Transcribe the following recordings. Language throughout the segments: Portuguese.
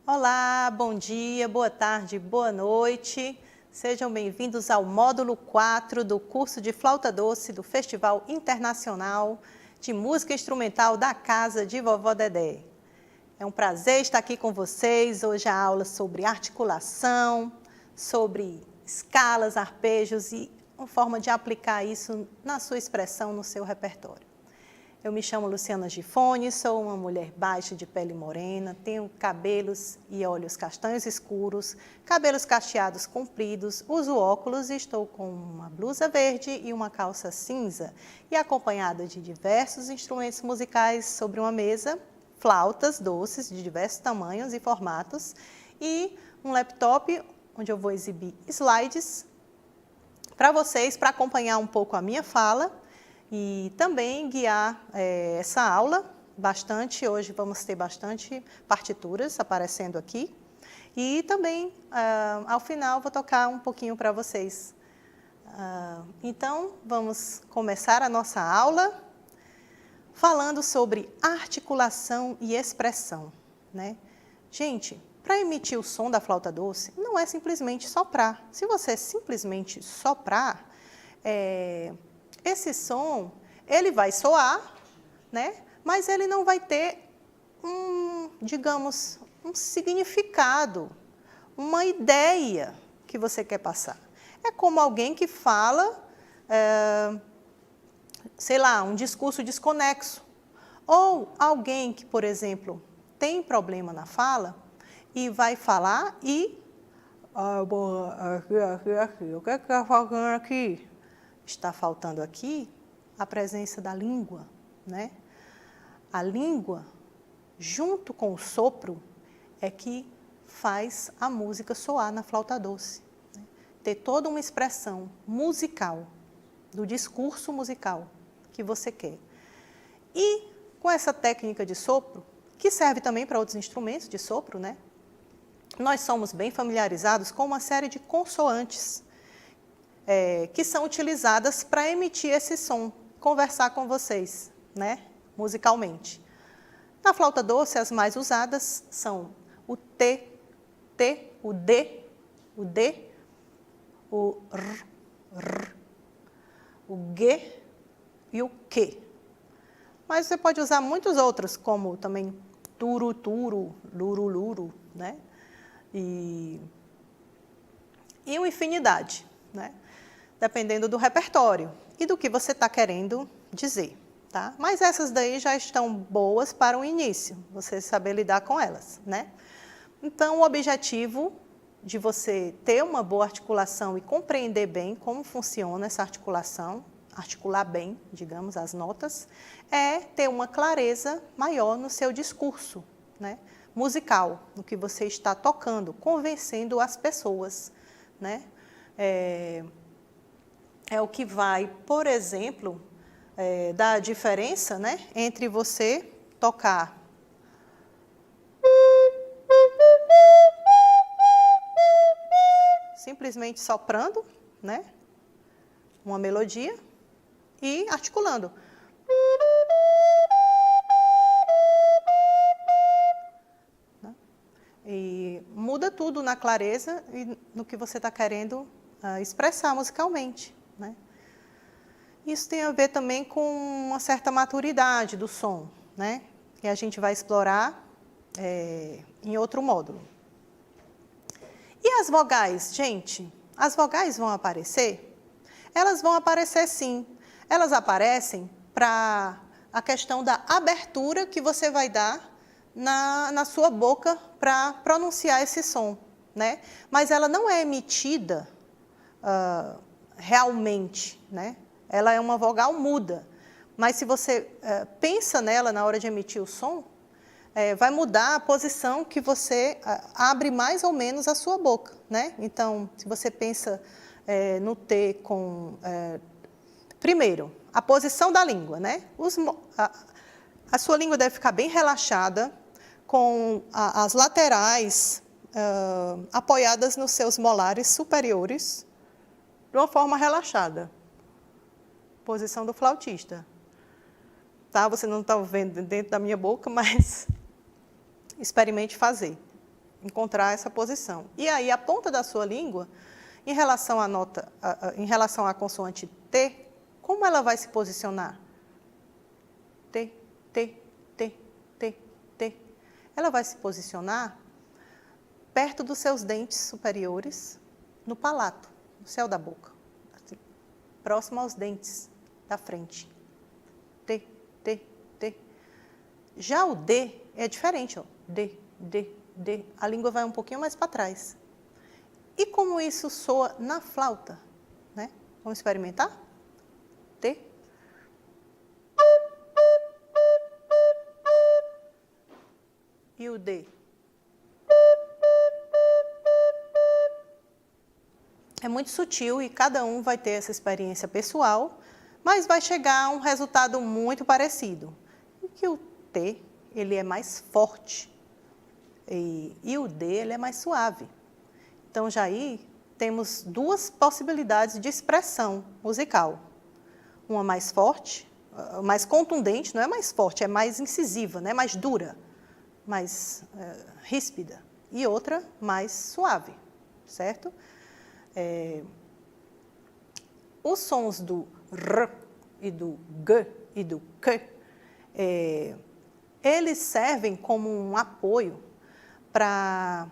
Olá, bom dia, boa tarde, boa noite. Sejam bem-vindos ao módulo 4 do curso de flauta doce do Festival Internacional de Música Instrumental da Casa de Vovó Dedé. É um prazer estar aqui com vocês. Hoje a aula sobre articulação, sobre escalas, arpejos e uma forma de aplicar isso na sua expressão, no seu repertório. Eu me chamo Luciana Gifone, sou uma mulher baixa de pele morena, tenho cabelos e olhos castanhos escuros, cabelos cacheados compridos, uso óculos e estou com uma blusa verde e uma calça cinza e acompanhada de diversos instrumentos musicais sobre uma mesa, flautas doces de diversos tamanhos e formatos e um laptop onde eu vou exibir slides para vocês, para acompanhar um pouco a minha fala e também guiar essa aula bastante. Hoje vamos ter bastante partituras aparecendo aqui. E também, ao final, vou tocar um pouquinho para vocês. Então, vamos começar a nossa aula falando sobre articulação e expressão, né? Gente, para emitir o som da flauta doce, não é simplesmente soprar. Se você simplesmente soprar, esse som, ele vai soar, né? Mas ele não vai ter digamos, um significado, uma ideia que você quer passar. É como alguém que fala, sei lá, um discurso desconexo. Ou alguém que, por exemplo, tem problema na fala e vai falar e... o que está faltando aqui? Está faltando aqui a presença da língua, né? A língua, junto com o sopro, é que faz a música soar na flauta doce, né? Ter toda uma expressão musical, do discurso musical que você quer. E com essa técnica de sopro, que serve também para outros instrumentos de sopro, né? Nós somos bem familiarizados com uma série de consoantes, que são utilizadas para emitir esse som, conversar com vocês, né, musicalmente. Na flauta doce, as mais usadas são o T, o D, o R, o G e o Q. Mas você pode usar muitos outros, como também turu, luru, luru, né, e uma infinidade, né? Dependendo do repertório e do que você está querendo dizer, tá? Mas essas daí já estão boas para o início, você saber lidar com elas, né? Então, o objetivo de você ter uma boa articulação e compreender bem como funciona essa articulação, articular bem, digamos, as notas, é ter uma clareza maior no seu discurso, né, musical, no que você está tocando, convencendo as pessoas, né? É o que vai, por exemplo, dar a diferença, né, entre você tocar simplesmente soprando, né, uma melodia e articulando. E muda tudo na clareza e no que você está querendo expressar musicalmente, né? Isso tem a ver também com uma certa maturidade do som, né, que a gente vai explorar em outro módulo. E as vogais, gente? As vogais vão aparecer? Elas vão aparecer sim. Elas aparecem para a questão da abertura que você vai dar na sua boca para pronunciar esse som, né? Mas ela não é emitida realmente, né? Ela é uma vogal muda, mas se você pensa nela na hora de emitir o som, vai mudar a posição que você abre mais ou menos a sua boca, né? Então, se você pensa no T com... primeiro, a posição da língua, né? A sua língua deve ficar bem relaxada, com as laterais apoiadas nos seus molares superiores, de uma forma relaxada. Posição do flautista. Tá? Você não está vendo dentro da minha boca, mas experimente fazer. encontrar essa posição. E aí a ponta da sua língua, em relação à nota, em relação à consoante T, como ela vai se posicionar? T, T, T, T, T. Ela vai se posicionar perto dos seus dentes superiores, no palato, no céu da boca, assim, próximo aos dentes da frente. T, T, T. Já o D é diferente, ó. D, D, D. A língua vai um pouquinho mais para trás. E como isso soa na flauta, né? Vamos experimentar? T. E o D. É muito sutil e cada um vai ter essa experiência pessoal, mas vai chegar a um resultado muito parecido. Em que o T, ele é mais forte e o D, ele é mais suave. Então, já aí temos duas possibilidades de expressão musical. Uma mais forte, mais contundente, não é mais forte, é mais incisiva, né? Mais dura, mais ríspida. E outra mais suave, certo? Os sons do R e do G e do K, eles servem como um apoio para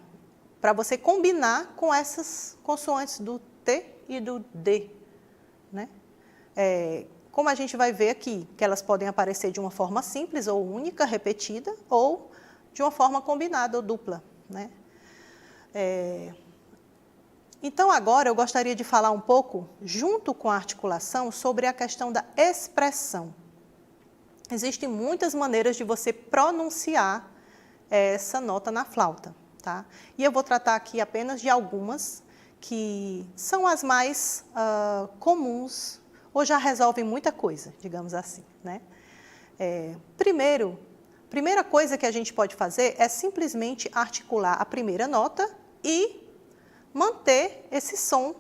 você combinar com essas consoantes do T e do D, né? Como a gente vai ver aqui, que elas podem aparecer de uma forma simples ou única, repetida, ou de uma forma combinada ou dupla, né? Então, agora eu gostaria de falar um pouco, junto com a articulação, sobre a questão da expressão. Existem muitas maneiras de você pronunciar essa nota na flauta, tá? E eu vou tratar aqui apenas de algumas que são as mais comuns, ou já resolvem muita coisa, digamos assim, né? Primeira coisa que a gente pode fazer é simplesmente articular a primeira nota e manter esse som,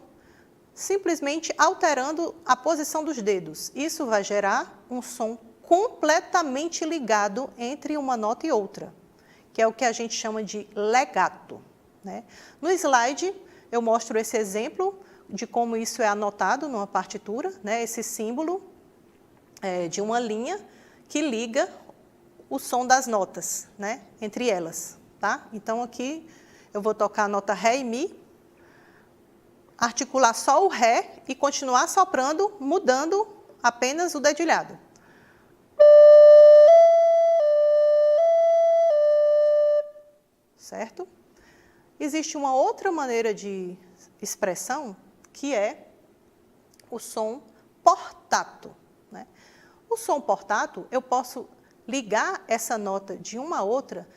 simplesmente alterando a posição dos dedos. Isso vai gerar um som completamente ligado entre uma nota e outra, que é o que a gente chama de legato, né? No slide, eu mostro esse exemplo de como isso é anotado numa partitura, né? Esse símbolo de uma linha que liga o som das notas, né? Entre elas, tá? Então, aqui eu vou tocar a nota Ré e Mi, articular só o Ré e continuar soprando, mudando apenas o dedilhado. Certo? Existe uma outra maneira de expressão, que é o som portato, né? O som portato, eu posso ligar essa nota de uma a outra,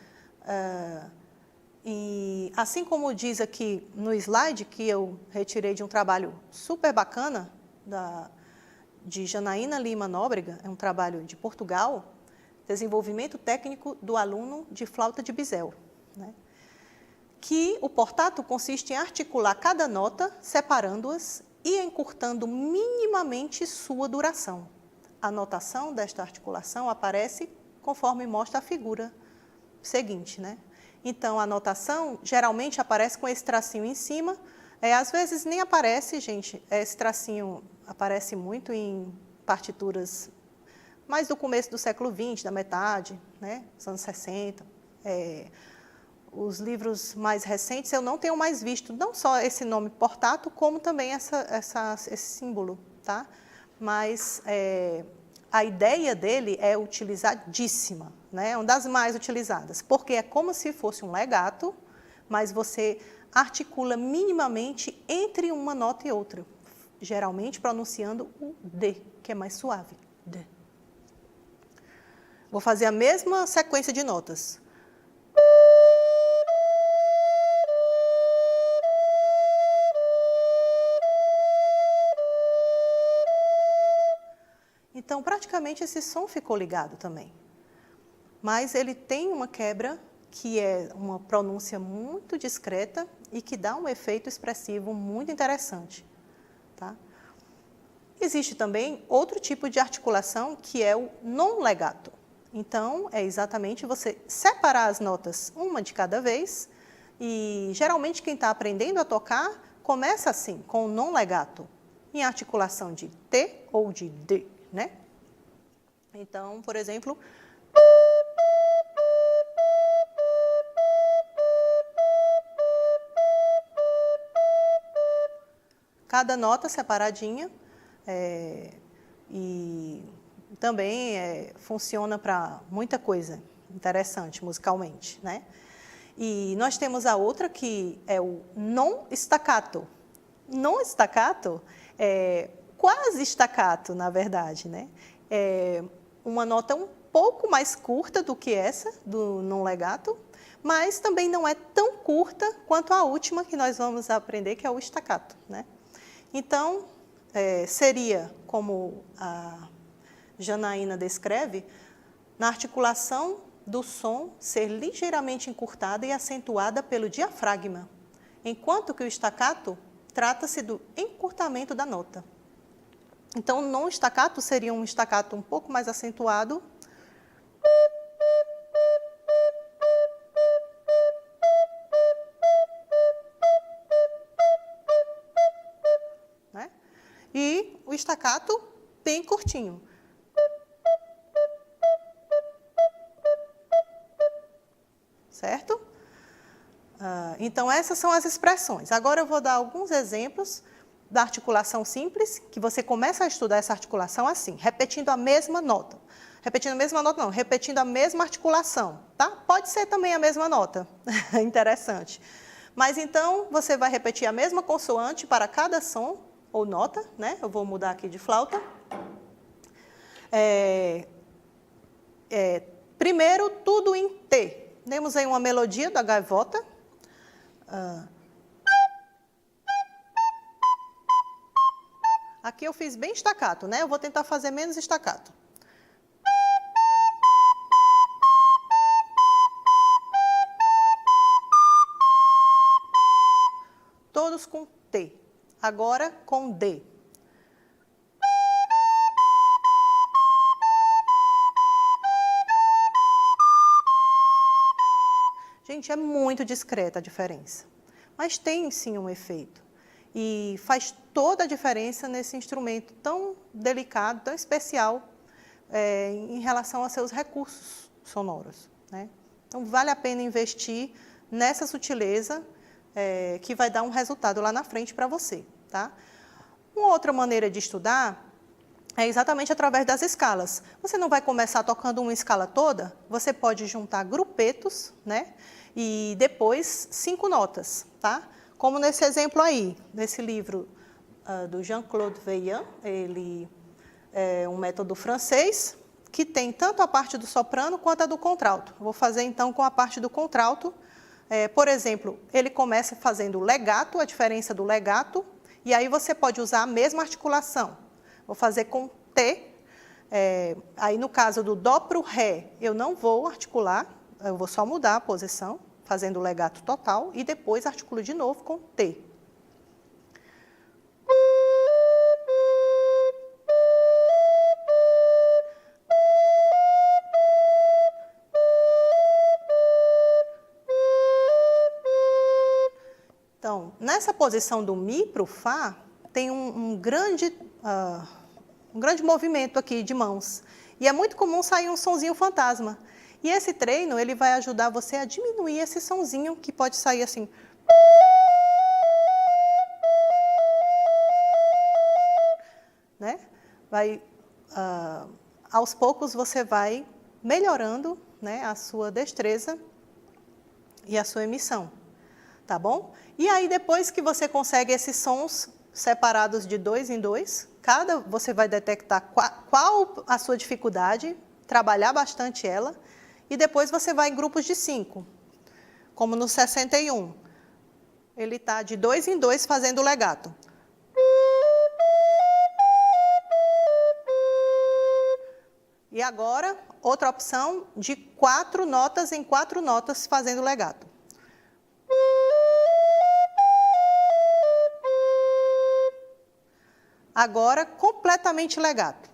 e assim como diz aqui no slide, que eu retirei de um trabalho super bacana, de Janaína Lima Nóbrega, é um trabalho de Portugal, desenvolvimento técnico do aluno de flauta de bisel, né? Que o portato consiste em articular cada nota, separando-as e encurtando minimamente sua duração. A notação desta articulação aparece conforme mostra a figura seguinte, né? Então, a notação geralmente aparece com esse tracinho em cima, às vezes nem aparece, gente, esse tracinho aparece muito em partituras mais do começo do século XX, da metade, né, dos anos 60. Os livros mais recentes eu não tenho mais visto, não só esse nome portato, como também esse símbolo, tá? Mas a ideia dele é utilizadíssima, né? É uma das mais utilizadas, porque é como se fosse um legato, mas você articula minimamente entre uma nota e outra, geralmente pronunciando o D, que é mais suave. D. Vou fazer a mesma sequência de notas. Então, praticamente, esse som ficou ligado também. Mas ele tem uma quebra que é uma pronúncia muito discreta e que dá um efeito expressivo muito interessante, tá? Existe também outro tipo de articulação, que é o non legato. Então, é exatamente você separar as notas uma de cada vez E geralmente quem está aprendendo a tocar começa assim, com o non legato, em articulação de T ou de D, né? Então, por exemplo, cada nota separadinha, e também funciona para muita coisa interessante musicalmente, né? E nós temos a outra que é o non staccato. Non staccato é quase staccato, na verdade, né? É uma nota um pouco mais curta do que essa, do non legato, mas também não é tão curta quanto a última que nós vamos aprender, que é o staccato, né? Então, seria, como a Janaína descreve, na articulação do som ser ligeiramente encurtada e acentuada pelo diafragma, enquanto que o staccato trata-se do encurtamento da nota. Então, o non staccato seria um staccato um pouco mais acentuado, né? E o staccato bem curtinho. Certo? Então, essas são as expressões. Agora eu vou dar alguns exemplos da articulação simples, que você começa a estudar essa articulação assim, repetindo a mesma nota. Repetindo a mesma nota não, repetindo a mesma articulação, tá? Pode ser também a mesma nota, interessante. Mas então, você vai repetir a mesma consoante para cada som ou nota, né? Eu vou mudar aqui de flauta. Primeiro, tudo em T. Temos aí uma melodia da gaivota. Aqui eu fiz bem staccato, né? Eu vou tentar fazer menos staccato. Todos com T. Agora com D. Gente, é muito discreta a diferença, mas tem sim um efeito e faz toda a diferença nesse instrumento tão delicado, tão especial em relação aos seus recursos sonoros, né? Então, vale a pena investir nessa sutileza que vai dar um resultado lá na frente para você, tá? Uma outra maneira de estudar é exatamente através das escalas. Você não vai começar tocando uma escala toda, você pode juntar grupetos, né? E depois 5 notas, tá? Como nesse exemplo aí, nesse livro do Jean-Claude Veillant, ele é um método francês que tem tanto a parte do soprano quanto a do contralto. Vou fazer então com a parte do contralto. Por exemplo, ele começa fazendo legato, a diferença do legato, e aí você pode usar a mesma articulação. Vou fazer com T, aí no caso do Dó para o Ré, eu não vou articular, eu vou só mudar a posição, fazendo o legato total, e depois articulo de novo com T. Então, nessa posição do Mi para o Fá, tem um grande movimento aqui de mãos. E é muito comum sair um sonzinho fantasma. E esse treino, ele vai ajudar você a diminuir esse sonzinho que pode sair assim. Né? Aos poucos você vai melhorando, né, a sua destreza e a sua emissão, tá bom? E aí depois que você consegue esses sons separados de 2 em 2, você vai detectar qual a sua dificuldade, trabalhar bastante ela, e depois você vai em grupos de 5, como no 61. Ele está de 2 em 2 fazendo o legato. E agora, outra opção de 4 notas em 4 notas fazendo o legato. Agora, completamente legato.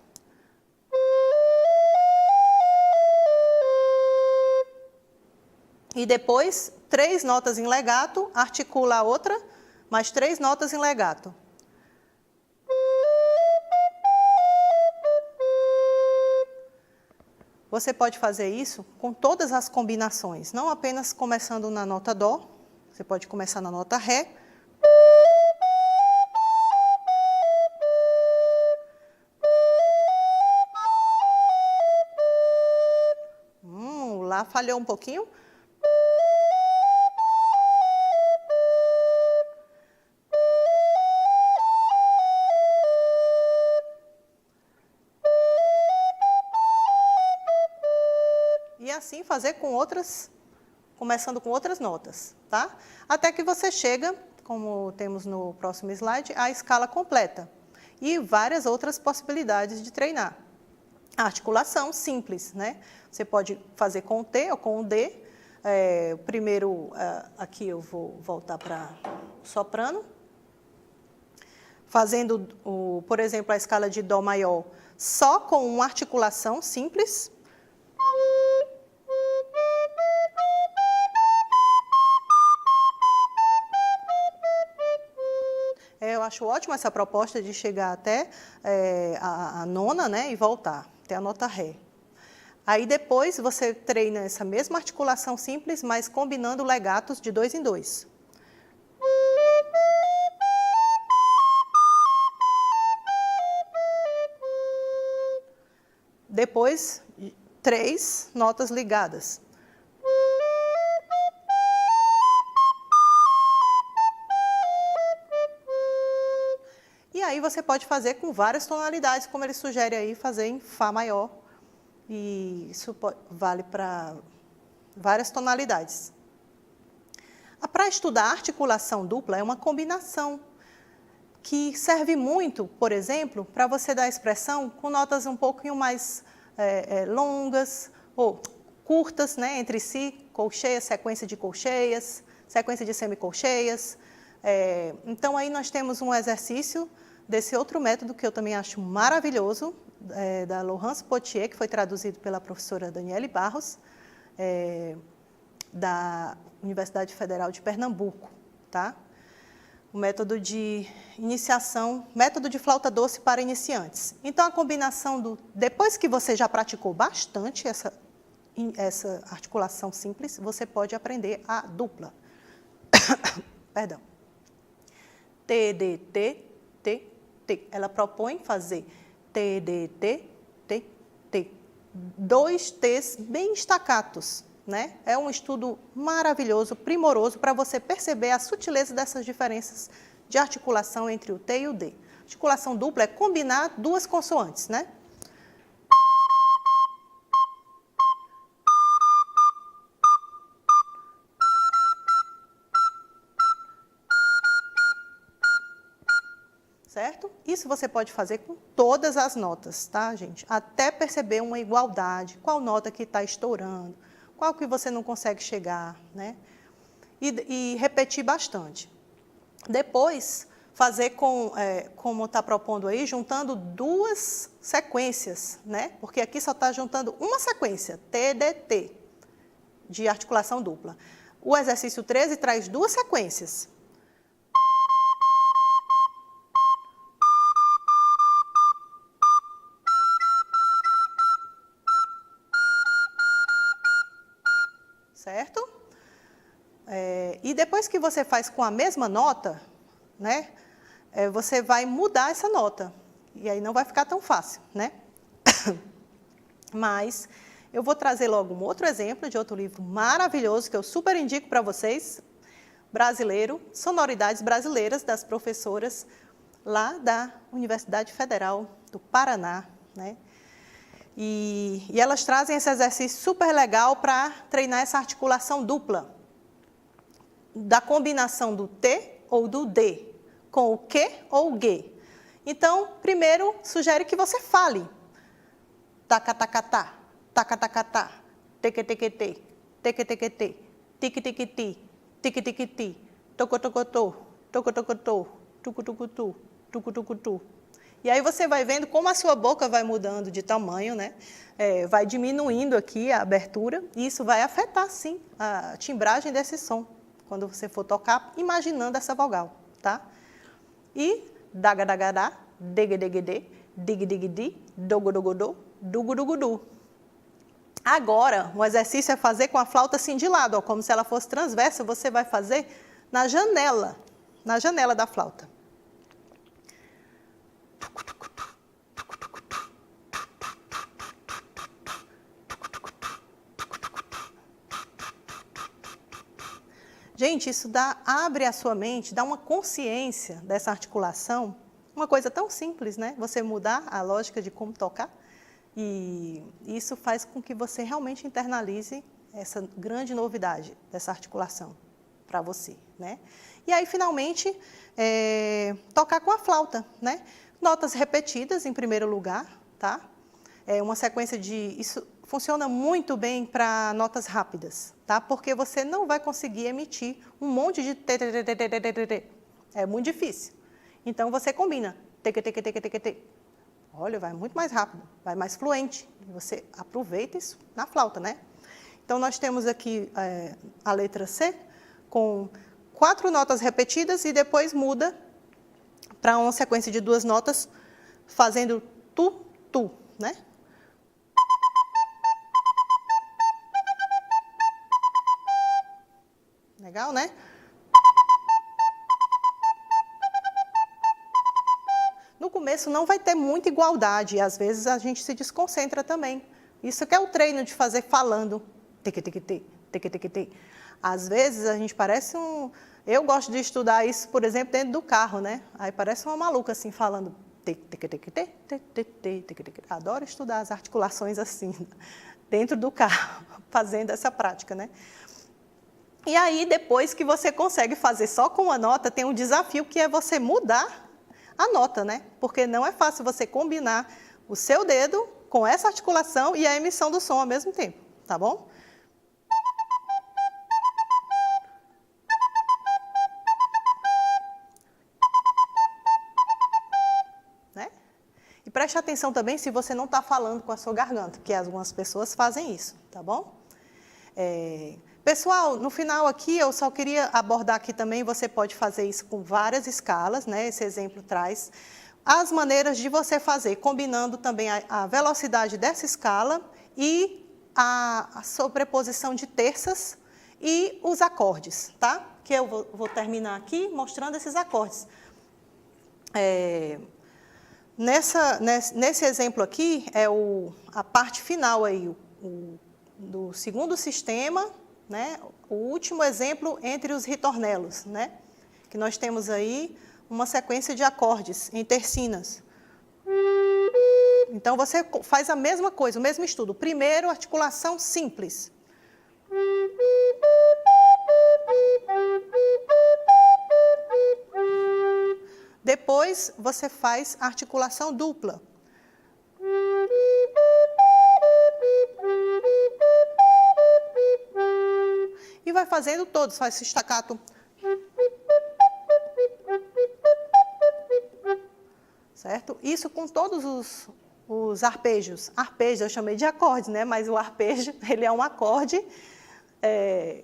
E depois, 3 notas em legato, articula a outra, mais 3 notas em legato. Você pode fazer isso com todas as combinações, não apenas começando na nota Dó, você pode começar na nota Ré. Lá falhou um pouquinho. E assim fazer com outras, começando com outras notas, tá? Até que você chega, como temos no próximo slide, à escala completa. E várias outras possibilidades de treinar. A articulação simples, né? Você pode fazer com o T ou com o D. Primeiro, aqui eu vou voltar para o soprano. Fazendo, por exemplo, a escala de Dó maior só com uma articulação simples. Eu acho ótima essa proposta de chegar até a nona, né, e voltar até a nota Ré. Aí depois você treina essa mesma articulação simples, mas combinando legatos de 2 em 2. Depois, 3 notas ligadas. E aí você pode fazer com várias tonalidades, como ele sugere aí, fazer em Fá maior. E isso vale para várias tonalidades. Para estudar articulação dupla é uma combinação que serve muito, por exemplo, para você dar expressão com notas um pouquinho mais longas ou curtas, né, entre si, colcheias, sequência de colcheias, sequência de semicolcheias. Então aí nós temos um exercício desse outro método que eu também acho maravilhoso, da Laurence Potier, que foi traduzido pela professora Daniele Barros, da Universidade Federal de Pernambuco, tá? O método de iniciação, método de flauta doce para iniciantes. Então, a combinação depois que você já praticou bastante essa articulação simples, você pode aprender a dupla. Perdão. T, D, T, T, T. Ela propõe fazer T, D, T, T, T. 2 T's bem estacatos, né? É um estudo maravilhoso, primoroso, para você perceber a sutileza dessas diferenças de articulação entre o T e o D. Articulação dupla é combinar 2 consoantes, né? Certo? Isso você pode fazer com todas as notas, tá, gente? Até perceber uma igualdade, qual nota que está estourando, qual que você não consegue chegar, né? E repetir bastante. Depois, fazer como está propondo aí, juntando 2 sequências, né? Porque aqui só está juntando uma sequência, T, D, T, de articulação dupla. O exercício 13 traz 2 sequências. Certo? E depois que você faz com a mesma nota, né, você vai mudar essa nota. E aí não vai ficar tão fácil, né? Mas eu vou trazer logo um outro exemplo de outro livro maravilhoso que eu super indico para vocês, brasileiro, Sonoridades Brasileiras, das professoras lá da Universidade Federal do Paraná, né? E elas trazem esse exercício super legal para treinar essa articulação dupla, da combinação do T ou do D, com o Q ou o G. Então, primeiro, sugere que você fale. Tacatacatá, tacatacatá, tequetequetê, tequetequetê, tiquitiquiti, tiquitiquiti, tocotocotô, tocotocotô, tucutucutu, tucutucutu. E aí você vai vendo como a sua boca vai mudando de tamanho, né? Vai diminuindo aqui a abertura, e isso vai afetar, sim, a timbragem desse som, quando você for tocar, imaginando essa vogal, tá? E dagadagada, degedegede, digdigidi, dogodogodô, dugudugudu. Agora, o exercício é fazer com a flauta assim de lado, ó, como se ela fosse transversa, você vai fazer na janela da flauta. Gente, isso abre a sua mente, dá uma consciência dessa articulação, uma coisa tão simples, né? Você mudar a lógica de como tocar, e isso faz com que você realmente internalize essa grande novidade dessa articulação para você, né? E aí, finalmente, tocar com a flauta, né? Notas repetidas, em primeiro lugar, tá? Uma sequência isso funciona muito bem para notas rápidas, tá? Porque você não vai conseguir emitir um monte de tê. É muito difícil. Então, você combina tê. Olha, vai muito mais rápido, vai mais fluente. Você aproveita isso na flauta, né? Então, nós temos aqui a letra C com 4 notas repetidas e depois muda para uma sequência de 2 notas fazendo tu, né? Legal, né? No começo não vai ter muita igualdade, e às vezes a gente se desconcentra também. Isso que é o treino de fazer falando. Tê. Às vezes a gente parece Eu gosto de estudar isso, por exemplo, dentro do carro, né? Aí parece uma maluca assim, falando. Adoro estudar as articulações assim, dentro do carro, fazendo essa prática, né? E aí, depois que você consegue fazer só com uma nota, tem um desafio que é você mudar a nota, né? Porque não é fácil você combinar o seu dedo com essa articulação e a emissão do som ao mesmo tempo, tá bom? Né? E preste atenção também se você não está falando com a sua garganta, porque algumas pessoas fazem isso, tá bom? Pessoal, no final aqui eu só queria abordar aqui também, você pode fazer isso com várias escalas, né? Esse exemplo traz as maneiras de você fazer, combinando também a velocidade dessa escala e a sobreposição de terças e os acordes, tá? Que eu vou terminar aqui mostrando esses acordes. Nesse exemplo aqui, a parte final aí, do segundo sistema, né? O último exemplo entre os ritornelos, né? Que nós temos aí uma sequência de acordes em tercinas. Então, você faz a mesma coisa, o mesmo estudo. Primeiro, articulação simples. Depois, você faz articulação dupla. E vai fazendo todos, faz staccato. Certo? Isso com todos os arpejos. Arpejos eu chamei de acordes, né? Mas o arpejo, ele é um acorde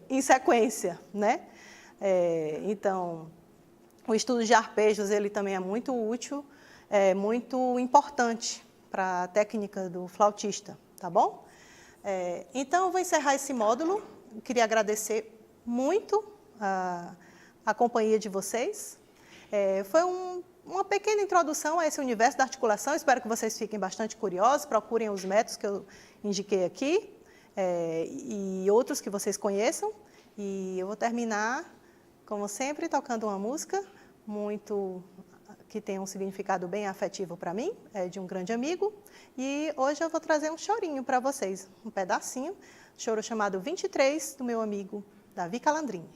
em sequência, né? Então, o estudo de arpejos, ele também é muito útil, muito importante para a técnica do flautista, tá bom? Então, eu vou encerrar esse módulo. Eu queria agradecer muito a companhia de vocês. Foi uma pequena introdução a esse universo da articulação. Espero que vocês fiquem bastante curiosos, procurem os métodos que eu indiquei aqui e outros que vocês conheçam. E eu vou terminar, como sempre, tocando uma música que tem um significado bem afetivo para mim, de um grande amigo. E hoje eu vou trazer um chorinho para vocês, um pedacinho, choro chamado 23, do meu amigo Davi Calandrini.